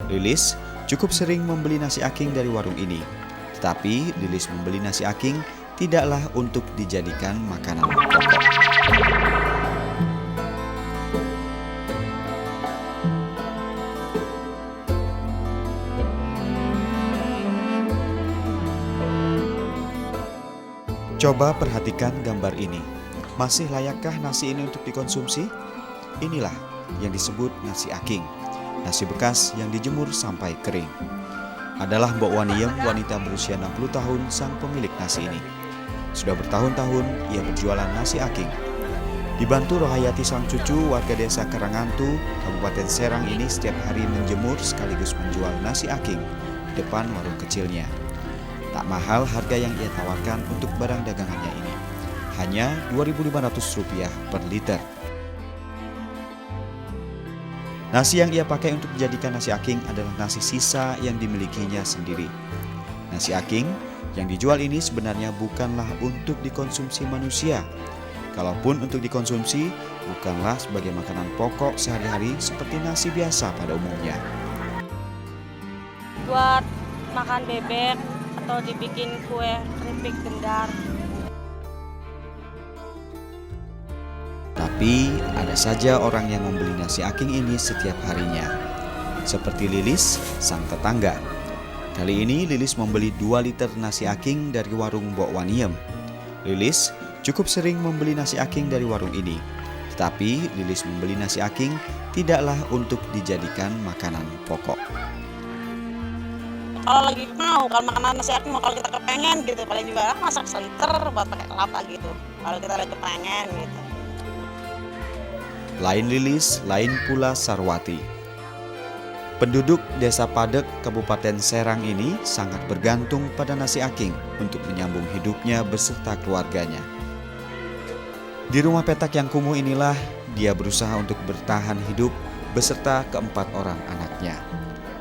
Lilis cukup sering membeli nasi aking dari warung ini. Tetapi Lilis membeli nasi aking tidaklah untuk dijadikan makanan pokok. Coba perhatikan gambar ini. Masih layakkah nasi ini untuk dikonsumsi? Inilah yang disebut nasi aking. Nasi bekas yang dijemur sampai kering. Adalah Mbok Waniem, wanita berusia 60 tahun, sang pemilik nasi ini. Sudah bertahun-tahun ia berjualan nasi aking. Dibantu Rohayati sang cucu, warga desa Karangantu, Kabupaten Serang ini setiap hari menjemur sekaligus menjual nasi aking di depan warung kecilnya. Tak mahal harga yang ia tawarkan untuk barang dagangannya ini. Hanya Rp2.500 per liter. Nasi yang ia pakai untuk dijadikan nasi aking adalah nasi sisa yang dimilikinya sendiri. Nasi aking yang dijual ini sebenarnya bukanlah untuk dikonsumsi manusia. Kalaupun untuk dikonsumsi, bukanlah sebagai makanan pokok sehari-hari seperti nasi biasa pada umumnya. Buat makan bebek atau dibikin kue keripik gendar. Tapi ada saja orang yang membeli nasi aking ini setiap harinya. Seperti Lilis, sang tetangga. Kali ini Lilis membeli 2 liter nasi aking dari warung Mbok Waniem. Lilis cukup sering membeli nasi aking dari warung ini. Tetapi Lilis membeli nasi aking tidaklah untuk dijadikan makanan pokok. Kalau lagi mau, kalau makanan nasi aking mau kalau kita kepengen gitu, paling juga masak seliter buat pakai kelapa gitu. Kalau kita lagi kepengen gitu. Lain Lilis, lain pula Sarwati. Penduduk Desa Padek, Kabupaten Serang ini sangat bergantung pada nasi aking untuk menyambung hidupnya beserta keluarganya. Di rumah petak yang kumuh inilah dia berusaha untuk bertahan hidup beserta keempat orang anaknya.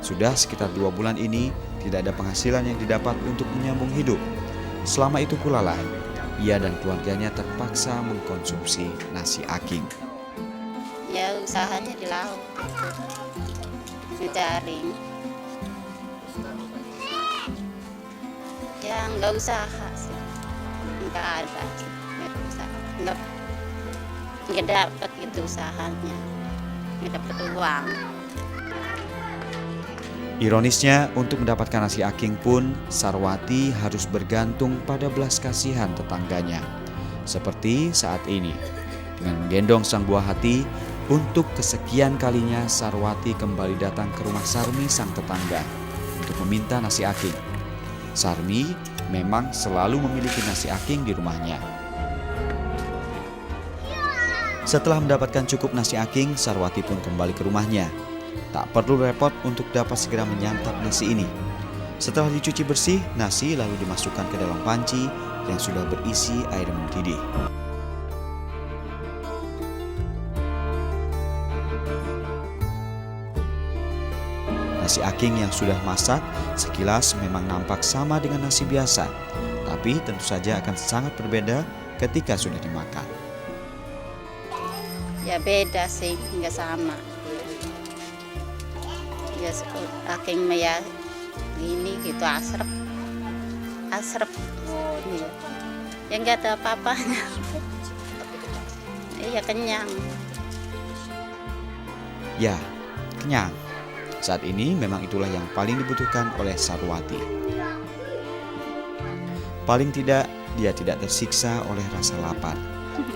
Sudah sekitar 2 bulan ini tidak ada penghasilan yang didapat untuk menyambung hidup. Selama itu pula lah ia dan keluarganya terpaksa mengkonsumsi nasi aking. Ya usahanya di laut, mencari. Ya nggak usaha sih, nggak ada, nggak dapat gitu usahanya, nggak dapat uang. Ironisnya, untuk mendapatkan nasi aking pun Sarwati harus bergantung pada belas kasihan tetangganya. Seperti saat ini, dengan menggendong sang buah hati, untuk kesekian kalinya Sarwati kembali datang ke rumah Sarmi sang tetangga untuk meminta nasi aking. Sarmi memang selalu memiliki nasi aking di rumahnya. Setelah mendapatkan cukup nasi aking, Sarwati pun kembali ke rumahnya. Tak perlu repot untuk dapat segera menyantap nasi ini. Setelah dicuci bersih, nasi lalu dimasukkan ke dalam panci yang sudah berisi air mendidih. Nasi aking yang sudah masak sekilas memang nampak sama dengan nasi biasa, tapi tentu saja akan sangat berbeda ketika sudah dimakan. Ya beda sih, nggak sama. Ya aking ya gini gitu asrep. Iya. Ya nggak ada apa-apanya. Iya kenyang. Ya, kenyang. Saat ini memang itulah yang paling dibutuhkan oleh Sarwati. Paling tidak, dia tidak tersiksa oleh rasa lapar.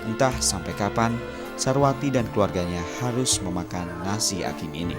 Entah sampai kapan Sarwati dan keluarganya harus memakan nasi aking ini.